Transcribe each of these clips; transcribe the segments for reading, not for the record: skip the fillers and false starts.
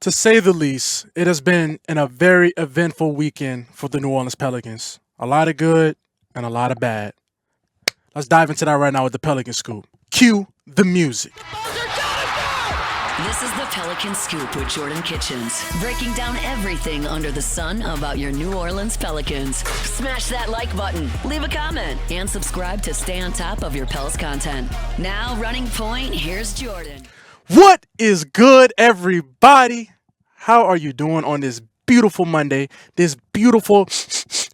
To say the least, it has been a very eventful weekend for the New Orleans Pelicans. A lot of good and a lot of bad. Let's dive into that right now with the Pelicans Scoop. Cue the music. This is the Pelicans Scoop with Jordan Kitchens, breaking down everything under the sun about your New Orleans Pelicans. Smash that like button, leave a comment, and subscribe to stay on top of your Pels content. Now, running point, here's Jordan. What is good, everybody? How are you doing on this beautiful Monday? This beautiful,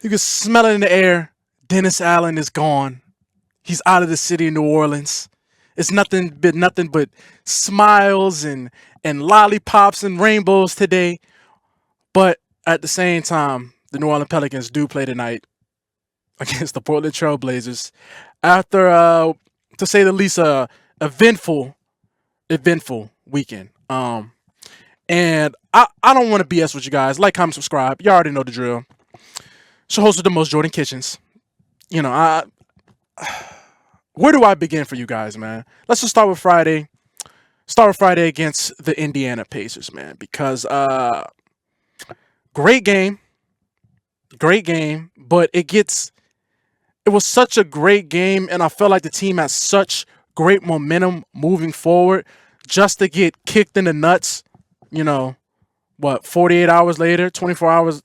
you can smell it in the air. Dennis Allen is gone. He's out of the city of New Orleans. It's nothing but smiles and lollipops and rainbows today. But at the same time, the New Orleans Pelicans do play tonight against the Portland Trail Blazers after, to say the least, eventful weekend. And I don't want to BS with you guys. Like, comment, subscribe. You already know the drill. It's your host with the most, Jordan Kitchens. You know, where do I begin for you guys, man? Let's just start with Friday. Start with Friday against the Indiana Pacers, man, because great game, but it was such a great game, and I felt like the team had such great momentum moving forward. Just to get kicked in the nuts, 48 hours later, 24 hours,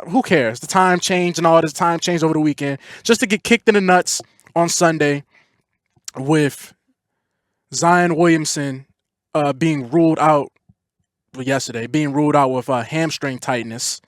who cares? The time changed and all this time changed over the weekend. Just to get kicked in the nuts on Sunday with Zion Williamson being ruled out with hamstring tightness.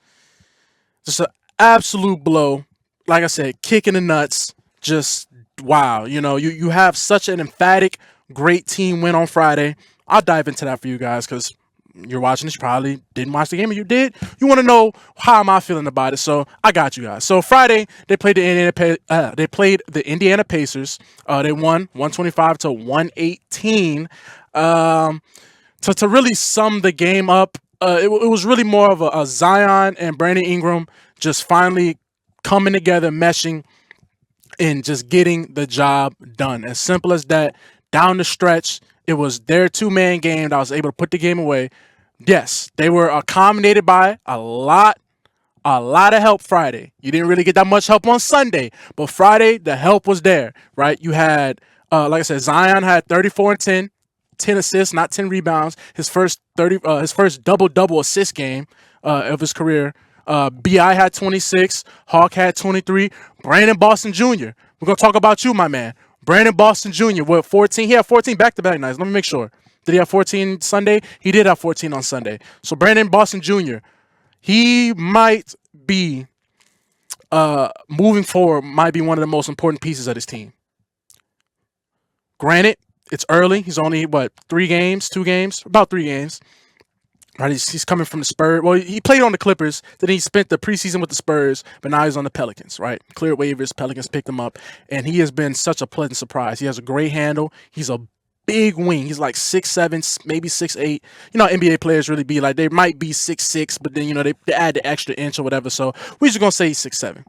Just an absolute blow. Like I said, kick in the nuts. Just wow. You have such an emphatic, great team win on Friday. I'll dive into that for you guys because you're watching this. You probably didn't watch the game, and you did. You want to know how am I feeling about it? So I got you guys. So Friday they played the Indiana Pacers. They won 125-118. To really sum the game up, it was really more of a Zion and Brandon Ingram just finally coming together, meshing, and just getting the job done. As simple as that. Down the stretch, it was their two-man game that was able to put the game away. Yes, they were accommodated by a lot of help Friday. You didn't really get that much help on Sunday, but Friday, the help was there, right? You had, like I said, Zion had 34 and 10 assists, not 10 rebounds. His first double-double assist game of his career. B.I. had 26. Hawk had 23. Brandon Boston Jr. We're going to talk about you, my man. Brandon Boston Jr. with 14. He had 14 back-to-back nights. Let me make sure. Did he have 14 Sunday? He did have 14 on Sunday. So Brandon Boston Jr., he might be, moving forward, might be one of the most important pieces of this team. Granted, it's early. He's only, 2 games? About 3 games. Right, he's coming from the Spurs. Well, he played on the Clippers. Then he spent the preseason with the Spurs, but now he's on the Pelicans, right? Cleared waivers. Pelicans picked him up, and he has been such a pleasant surprise. He has a great handle. He's a big wing. He's like 6'7", maybe 6'8". NBA players really be like, they might be 6'6", but then, they add the extra inch or whatever. So we're just going to say he's 6'7",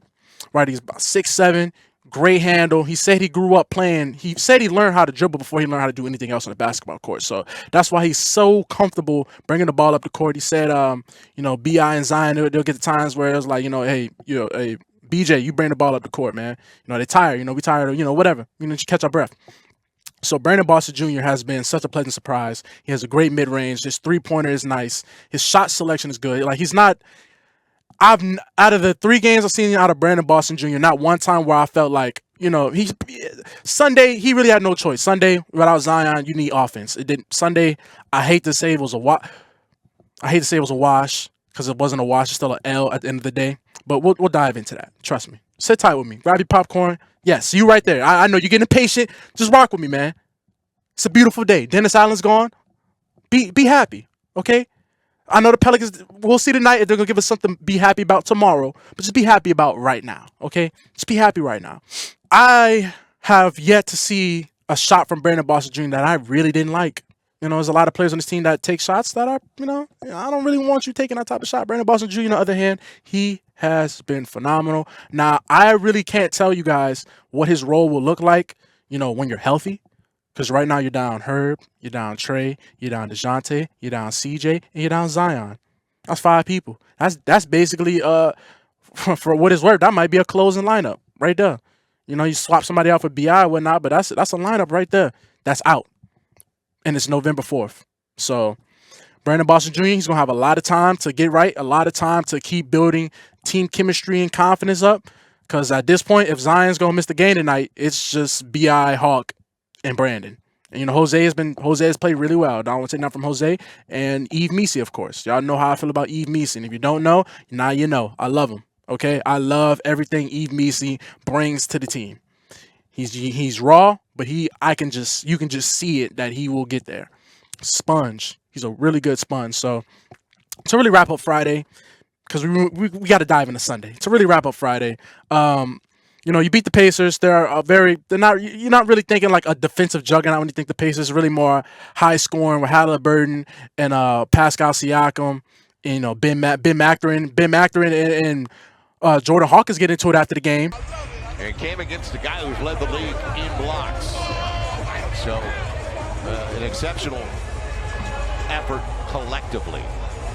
right? He's about 6'7", great handle. He said he grew up playing. He said he learned how to dribble before he learned how to do anything else on the basketball court. So that's why he's so comfortable bringing the ball up the court. He said, B.I. and Zion, they'll get the times where it's like, hey, BJ, you bring the ball up the court, man. They're tired. We tired of, whatever. Just catch our breath. So Brandon Boston Jr. has been such a pleasant surprise. He has a great mid-range. His three-pointer is nice. His shot selection is good. Like, he's not... out of the 3 games I've seen out of Brandon Boston Jr., not one time where I felt like, Sunday, he really had no choice. Sunday, without Zion, you need offense. It didn't. Sunday, I hate to say it was a wash because it wasn't a wash. It's still an L at the end of the day. But we'll dive into that. Trust me. Sit tight with me. Grab your popcorn. Yes, you right there. I know you're getting impatient. Just rock with me, man. It's a beautiful day. Dennis Allen's gone. Be happy, okay? I know the Pelicans, we'll see tonight if they're going to give us something to be happy about tomorrow, but just be happy about right now, okay? Just be happy right now. I have yet to see a shot from Brandon Boston Jr. that I really didn't like. There's a lot of players on this team that take shots that are, I don't really want you taking that type of shot. Brandon Boston Jr., on the other hand, he has been phenomenal. Now, I really can't tell you guys what his role will look like, when you're healthy. Because right now you're down Herb, you're down Trey, you're down DeJounte, you're down CJ, and you're down Zion. That's 5 people. That's basically for what it's worth, that might be a closing lineup right there. You swap somebody out for BI or whatnot, but that's a lineup right there that's out. And it's November 4th. So Brandon Boston Jr., he's going to have a lot of time to get right, a lot of time to keep building team chemistry and confidence up. Because at this point, if Zion's going to miss the game tonight, it's just BI, Hawk, and Brandon. And, Jose has played really well. I don't want to take nothing from Jose. And Yves Missi, of course. Y'all know how I feel about Yves Missi. And if you don't know, now you know. I love him. Okay? I love everything Yves Missi brings to the team. He's raw, but you can just see it that he will get there. Sponge. He's a really good sponge. So to really wrap up Friday, because we got to dive into Sunday. To really wrap up Friday, you beat the Pacers. You're not really thinking like a defensive juggernaut when you think the Pacers. Really more high scoring with Halliburton and Pascal Siakam, and, Ben Mathurin and Jordan Hawkins get into it after the game. And came against the guy who's led the league in blocks. So an exceptional effort collectively,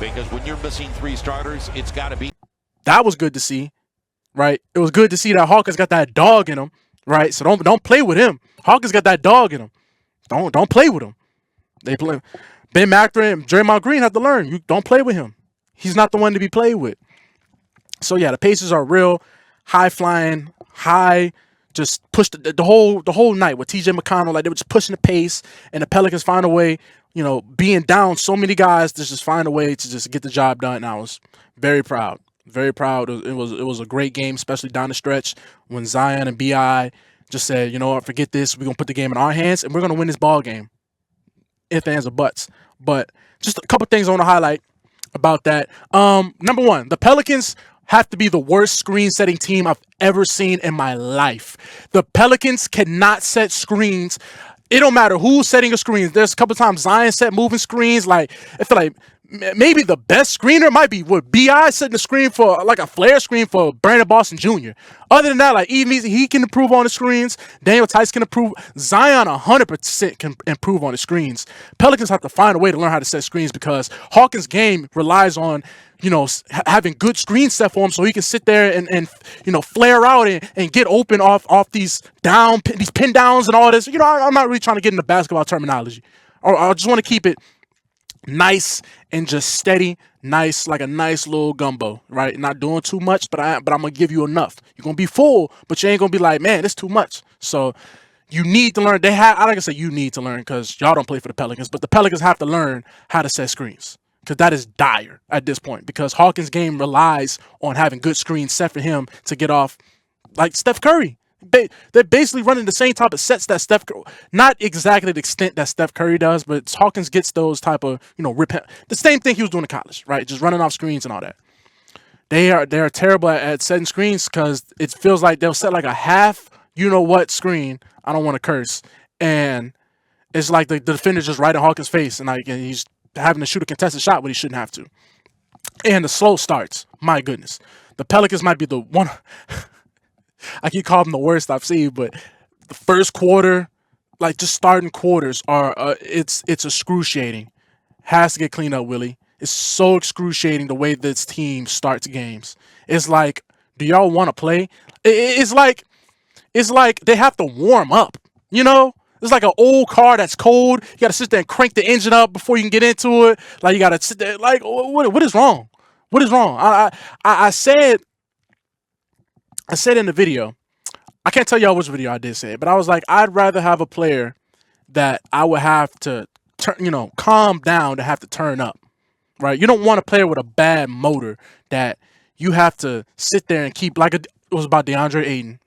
because when you're missing 3 starters, it's got to be. That was good to see, right? It was good to see that Hawkins got that dog in him, right? So don't play with him. Hawkins got that dog in him. Don't play with him. They play. Ben Mathurin and Draymond Green have to learn. You don't play with him. He's not the one to be played with. So yeah, the Pacers are real high flying, just pushed the whole night with TJ McConnell. Like, they were just pushing the pace, and the Pelicans find a way, being down so many guys, to just find a way to just get the job done. And I was very proud. Very proud. It was a great game, especially down the stretch when Zion and BI just said, you know what, forget this. We're going to put the game in our hands, and we're going to win this ball game. If, ands, or buts. But just a couple things I want to highlight about that. Number one, the Pelicans have to be the worst screen-setting team I've ever seen in my life. The Pelicans cannot set screens. It don't matter who's setting a screen. There's a couple times Zion set moving screens. Like, I feel like maybe the best screener might be with BI setting a screen for, like, a flare screen for Brandon Boston Jr. Other than that, like, Yves, he can improve on the screens. Daniel Tice can improve. Zion 100% can improve on the screens. Pelicans have to find a way to learn how to set screens, because Hawkins' game relies on, having good screen set for him so he can sit there and flare out and get open off these pin downs and all this. I'm not really trying to get into basketball terminology. I just want to keep it nice and just steady, nice, like a nice little gumbo, right? Not doing too much, but I'm gonna give you enough. You're gonna be full, but you ain't gonna be like, man, it's too much. So you need to learn. You need to learn, because y'all don't play for the Pelicans, but the Pelicans have to learn how to set screens, because that is dire at this point, because Hawkins' game relies on having good screens set for him to get off, like Steph Curry. They're basically running the same type of sets that not exactly the extent that Steph Curry does, but Hawkins gets those type of, the same thing he was doing in college, right? Just running off screens and all that. They're terrible at setting screens, because it feels like they'll set like a half, screen. I don't want to curse. And it's like the defender's just right in Hawkins' face, and he's having to shoot a contested shot when he shouldn't have to. And the slow starts, my goodness. The Pelicans might be the one. I keep calling them the worst I've seen, but the first quarter, like just starting quarters, are it's excruciating. Has to get cleaned up, Willie. It's so excruciating the way this team starts games. It's like, do y'all want to play? It's like they have to warm up. It's like an old car that's cold. You got to sit there and crank the engine up before you can get into it. Like, you got to sit there. Like, what is wrong? What is wrong? I said in the video, I can't tell y'all which video I did say it, but I was like, I'd rather have a player that I would have to calm down to have to turn up, right? You don't want a player with a bad motor that you have to sit there and keep, like, it was about DeAndre Ayton.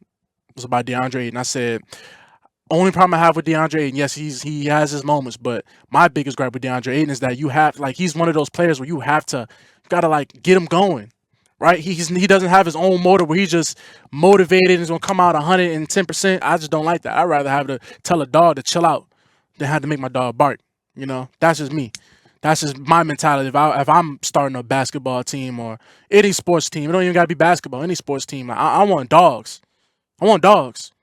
I said, only problem I have with DeAndre Ayton, yes, he has his moments, but my biggest gripe with DeAndre Ayton is that you have, like, he's one of those players where you gotta like get him going. Right, he doesn't have his own motor where he's just motivated and he's gonna come out 110%. I just don't like that. I'd rather have to tell a dog to chill out than have to make my dog bark. That's just me. That's just my mentality. If I'm starting a basketball team or any sports team, it don't even gotta be basketball. Any sports team, I want dogs. I want dogs.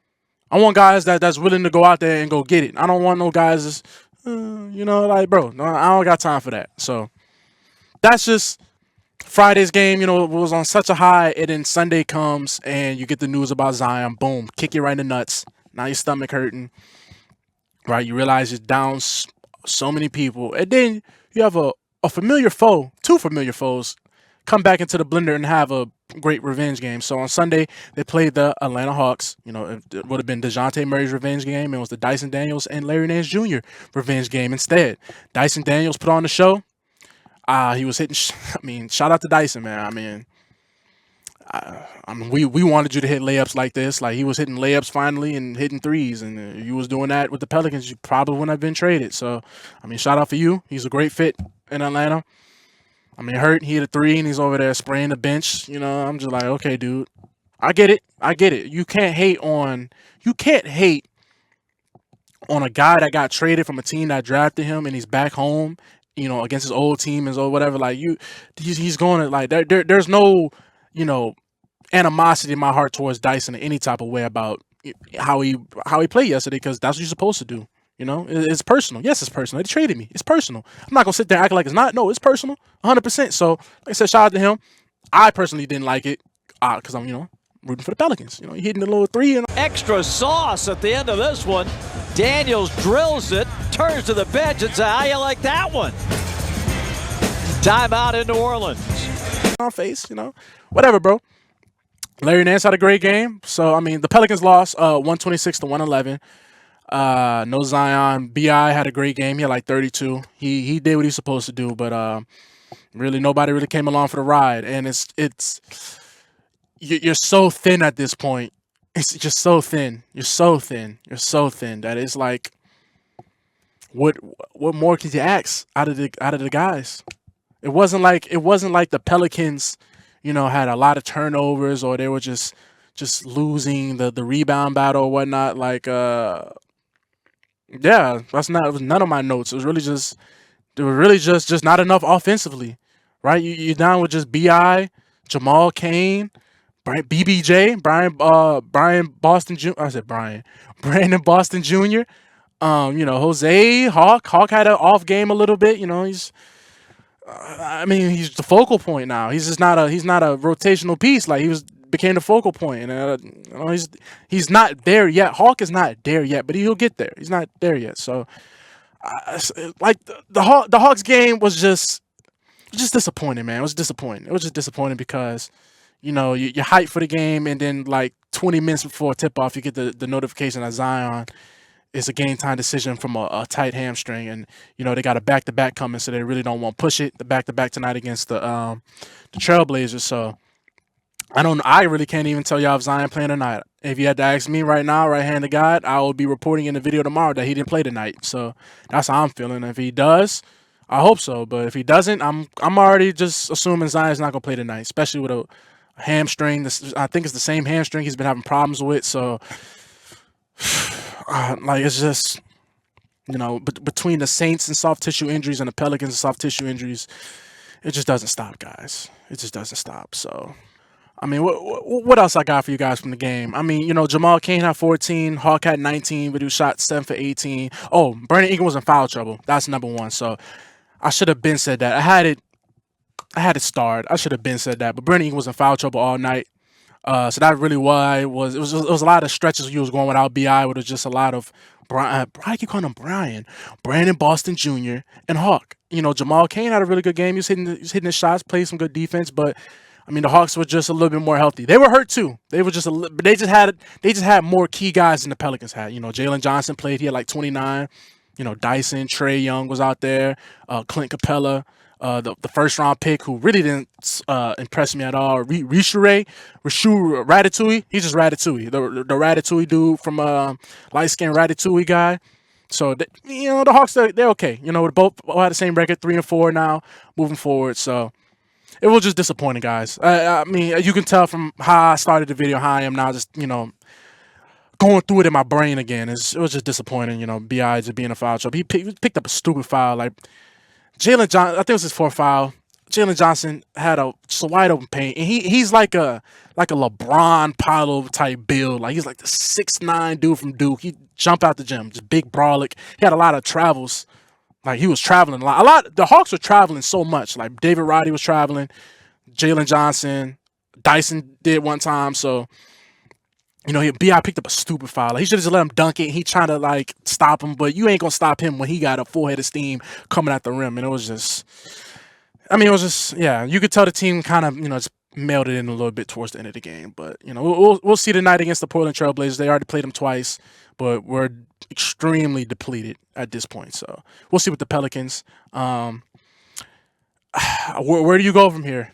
I want guys that's willing to go out there and go get it. I don't want no guys that's, like, bro, no, I don't got time for that. So that's just Friday's game. It was on such a high, and then Sunday comes and you get the news about Zion. Boom, kick you right in the nuts. Now your stomach hurting, right? You realize you're down so many people, and then you have a familiar foe, two familiar foes, come back into the blender and have a great revenge game. So on Sunday, they played the Atlanta Hawks. It would have been DeJounte Murray's revenge game. It was the Dyson Daniels and Larry Nance Jr. revenge game instead. Dyson Daniels put on the show. He was hitting. Shout out to Dyson, man. We wanted you to hit layups like this. Like, he was hitting layups finally and hitting threes, and if you was doing that with the Pelicans, you probably wouldn't have been traded. So, shout out for you. He's a great fit in Atlanta. Hurt. He hit a three, and he's over there spraying the bench. I'm just like, okay, dude, I get it. You can't hate on a guy that got traded from a team that drafted him, and he's back home, against his old team and whatever. Like, he's going to, like, there's no, animosity in my heart towards Dyson in any type of way about how he played yesterday, because that's what you're supposed to do. It's personal. Yes, it's personal. They traded me. It's personal. I'm not gonna sit there and act like it's not. No, it's personal, 100%. So, like I said, shout out to him. I personally didn't like it because I'm, rooting for the Pelicans. He hitting the little three and extra sauce at the end of this one. Daniels drills it, turns to the bench and says, "How you like that one?" Timeout in New Orleans. On face, whatever, bro. Larry Nance had a great game. So the Pelicans lost 126 to 111. No Zion. B.I. had a great game. He had like 32. He did what he's supposed to do, but really nobody really came along for the ride. And you're so thin at this point. It's just so thin. You're so thin that it's like, what more could you ask out of the guys? It wasn't like the Pelicans, had a lot of turnovers, or they were just losing the rebound battle or whatnot. Like, yeah, it was none of my notes. It was really just not enough offensively, right? You're down with just B.I., Jamal Cain, BBJ, Brandon Boston Jr. Jose Hawk had an off game a little bit. He's the focal point now. He's not a rotational piece. Like, became the focal point, and he's not there yet. Hawk is not there yet, but he'll get there. He's not there yet. So, like, the Hawks game was just disappointing, man. It was disappointing. It was just disappointing because, you're hyped for the game, and then like 20 minutes before tip off, you get the notification that Zion is a game time decision from a tight hamstring, and they got a back-to-back coming, so they really don't want to push it. The back-to-back tonight against the Trailblazers. So I really can't even tell y'all if Zion playing tonight. If you had to ask me right now, right hand to God, I will be reporting in the video tomorrow that he didn't play tonight. So that's how I'm feeling. If he does, I hope so. But if he doesn't, I'm already just assuming Zion's not gonna play tonight, especially with a hamstring. I think it's the same hamstring he's been having problems with. So, like, it's just, between the Saints and soft tissue injuries and the Pelicans and soft tissue injuries, it just doesn't stop, guys. It just doesn't stop. So, what else I got for you guys from the game? Jamal Cain had 14, Hawk had 19, but he shot 7 for 18. Oh, Brandon Ingram was in foul trouble. That's number one. So, I should have been said that. I had it starred. I should have been said that. But Brandon Ingram was in foul trouble all night. So that really why it was a lot of stretches you was going without B.I. It was just a lot of I keep calling him Brandon Boston Jr. and Hawk. Jamal Cain had a really good game. He was hitting his shots, played some good defense, but the Hawks were just a little bit more healthy. They were hurt too. They were just but they just had more key guys than the Pelicans had. Jalen Johnson played. He had like 29. Dyson, Trae Young was out there. Clint Capella. The first round pick who really didn't impress me at all. Rishu Ratatouille. He's just Ratatouille. The Ratatouille dude from light skinned Ratatouille guy. So the Hawks, they're okay. We both had the same record, 3-4 now, moving forward. So it was just disappointing, guys. You can tell from how I started the video, how I am now, just going through it in my brain again. It was just disappointing. B.I. just being a foul trouble. He picked up a stupid foul, like. Jalen Johnson, I think it was his fourth foul. Jalen Johnson had just a wide open paint, and he's like a LeBron Paolo type build. Like he's like the 6'9" dude from Duke. He jumped out the gym, just big brolic. He had a lot of travels. Like he was traveling a lot. The Hawks were traveling so much. Like David Roddy was traveling, Jalen Johnson, Dyson did one time. So, you know, B.I. picked up a stupid foul. Like, he should have just let him dunk it. He trying to like stop him, but you ain't gonna stop him when he got a full head of steam coming at the rim. And it was just, yeah. You could tell the team kind of, you know, just mailed it in a little bit towards the end of the game. But you know, we'll see tonight against the Portland Trail Blazers. They already played them twice, but we're extremely depleted at this point. So we'll see with the Pelicans. Where do you go from here?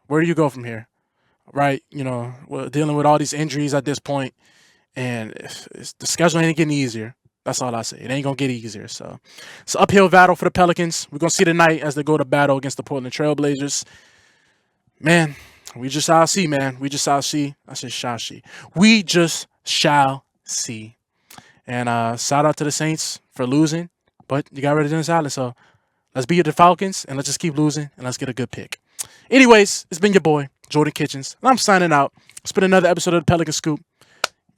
Where do you go from here? Right, you know, we're dealing with all these injuries at this point, and the schedule ain't getting easier. That's all I say. It ain't gonna get easier. So it's an uphill battle for the Pelicans. We're gonna see tonight as they go to battle against the Portland Trail Blazers. Man, we just shall see, man. We just shall see. I said shall see. We just shall see. And shout out to the Saints for losing, but you got rid of Dennis Allen, so let's beat the Falcons and let's just keep losing and let's get a good pick. Anyways, it's been your boy, Jordan Kitchens, and I'm signing out. It's been another episode of the Pelicans Scoop.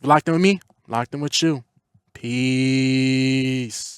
You locked in with me, locked in with you. Peace.